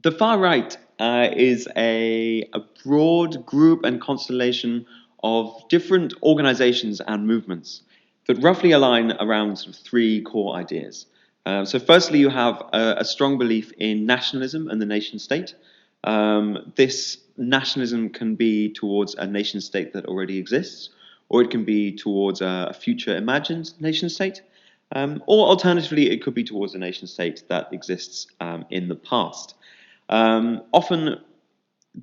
The far right is a broad group and constellation of different organizations and movements that roughly align around sort of three core ideas. So firstly, you have a strong belief in nationalism and the nation state. This nationalism can be towards a nation state that already exists, or it can be towards a future imagined nation state, or alternatively, it could be towards a nation state that exists in the past. Often,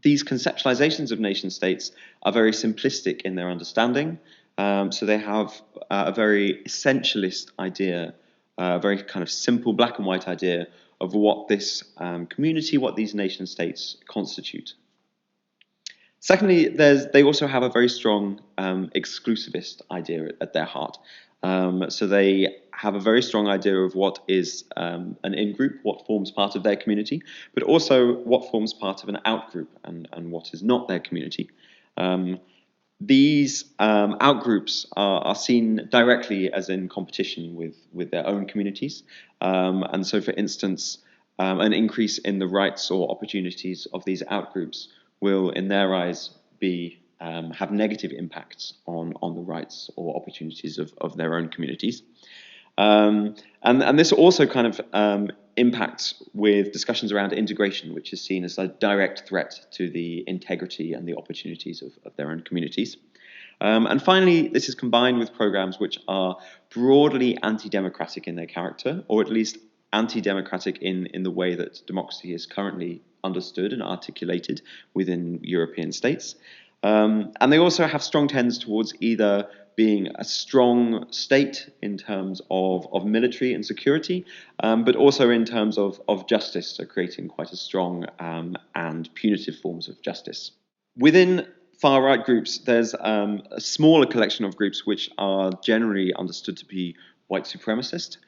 these conceptualizations of nation states are very simplistic in their understanding. So they have a very essentialist idea, a very kind of simple black and white idea of what this community, what these nation states constitute. Secondly, they also have a very strong exclusivist idea at their heart. So they have a very strong idea of what is an in-group, what forms part of their community, but also what forms part of an out-group and what is not their community. These out-groups are seen directly as in competition with their own communities. And so, for instance, an increase in the rights or opportunities of these out-groups will, in their eyes, have negative impacts on the rights or opportunities of their own communities. And this also kind of impacts with discussions around integration, which is seen as a direct threat to the integrity and the opportunities of their own communities. And finally, this is combined with programs which are broadly anti-democratic in their character, or at least anti-democratic in the way that democracy is currently understood and articulated within European states. And they also have strong tends towards either being a strong state in terms of military and security, but also in terms of justice, so creating quite a strong and punitive forms of justice. Within far-right groups, there's a smaller collection of groups which are generally understood to be white supremacist.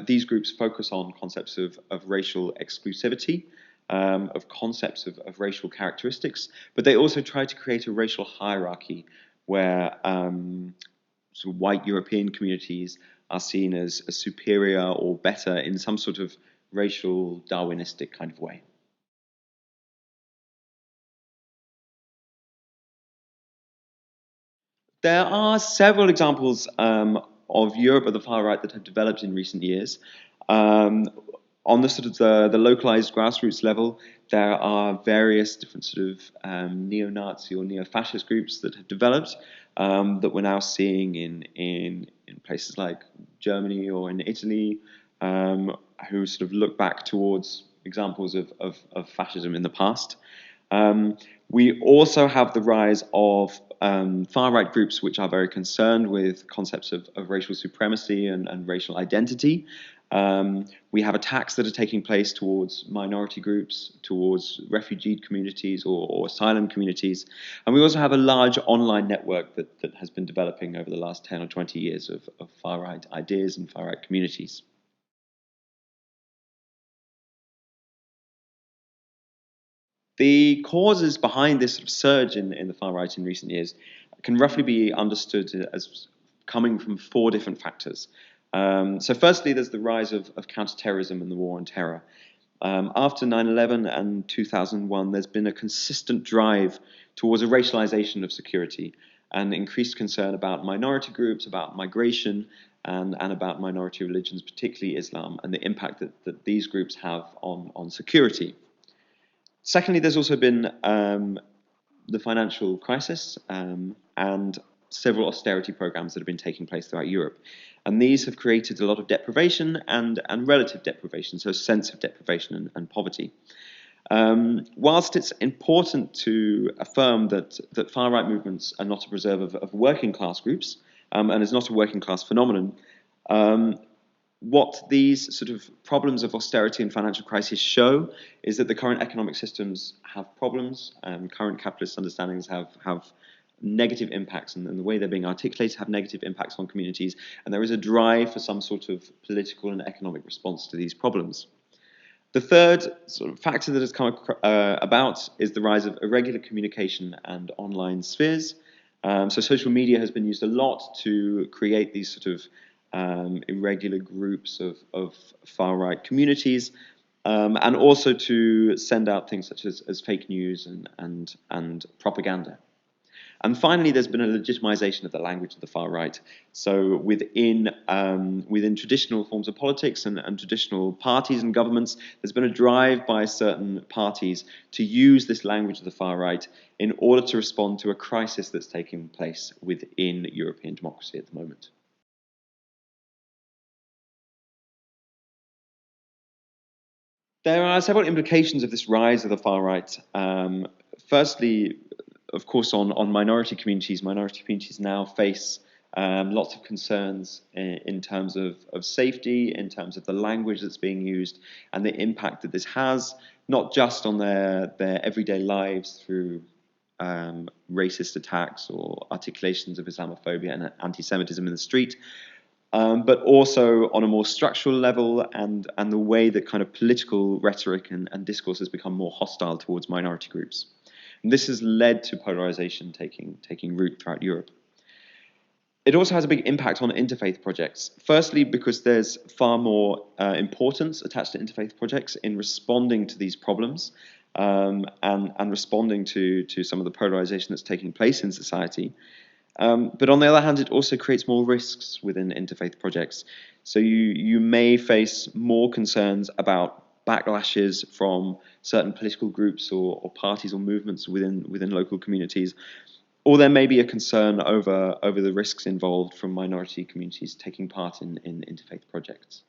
These groups focus on concepts of racial exclusivity, of concepts of racial characteristics, but they also try to create a racial hierarchy where sort of white European communities are seen as superior or better in some sort of racial Darwinistic kind of way. There are several examples of Europe at the far right that have developed in recent years. On the sort of the localized grassroots level, there are various different sort of neo-Nazi or neo-fascist groups that have developed that we're now seeing in places like Germany or in Italy, who sort of look back towards examples of fascism in the past. We also have the rise of far-right groups which are very concerned with concepts of racial supremacy and racial identity. We have attacks that are taking place towards minority groups, towards refugee communities or asylum communities. And we also have a large online network that has been developing over the last 10 or 20 years of far-right ideas and far-right communities. The causes behind this sort of surge in the far right in recent years can roughly be understood as coming from four different factors. So firstly, there's the rise of counterterrorism and the war on terror. After 9/11 and 2001, there's been a consistent drive towards a racialization of security and increased concern about minority groups, about migration, and about minority religions, particularly Islam, and the impact that these groups have on security. Secondly, there's also been the financial crisis and several austerity programs that have been taking place throughout Europe. And these have created a lot of deprivation and relative deprivation, so a sense of deprivation and poverty. Whilst it's important to affirm that far-right movements are not a preserve of working class groups, and is not a working class phenomenon, what these sort of problems of austerity and financial crisis show is that the current economic systems have problems, current capitalist understandings have negative impacts, and the way they're being articulated have negative impacts on communities, and there is a drive for some sort of political and economic response to these problems. The third sort of factor that has come about is the rise of irregular communication and online spheres. So social media has been used a lot to create these sort of irregular groups of far-right communities. and also to send out things such as fake news and propaganda. And finally, there's been a legitimization of the language of the far right. So within traditional forms of politics and traditional parties and governments, there's been a drive by certain parties to use this language of the far right in order to respond to a crisis that's taking place within European democracy at the moment. There are several implications of this rise of the far right. Firstly, of course, on minority communities. Minority communities now face lots of concerns in terms of safety, in terms of the language that's being used, and the impact that this has, not just on their everyday lives through racist attacks or articulations of Islamophobia and anti-Semitism in the street, but also on a more structural level, and the way that kind of political rhetoric and discourse has become more hostile towards minority groups. And this has led to polarization taking root throughout Europe. It also has a big impact on interfaith projects. Firstly, because there's far more importance attached to interfaith projects in responding to these problems, and responding to some of the polarization that's taking place in society. But on the other hand, it also creates more risks within interfaith projects. So you may face more concerns about backlashes from certain political groups or parties or movements within local communities, or there may be a concern over the risks involved from minority communities taking part in interfaith projects.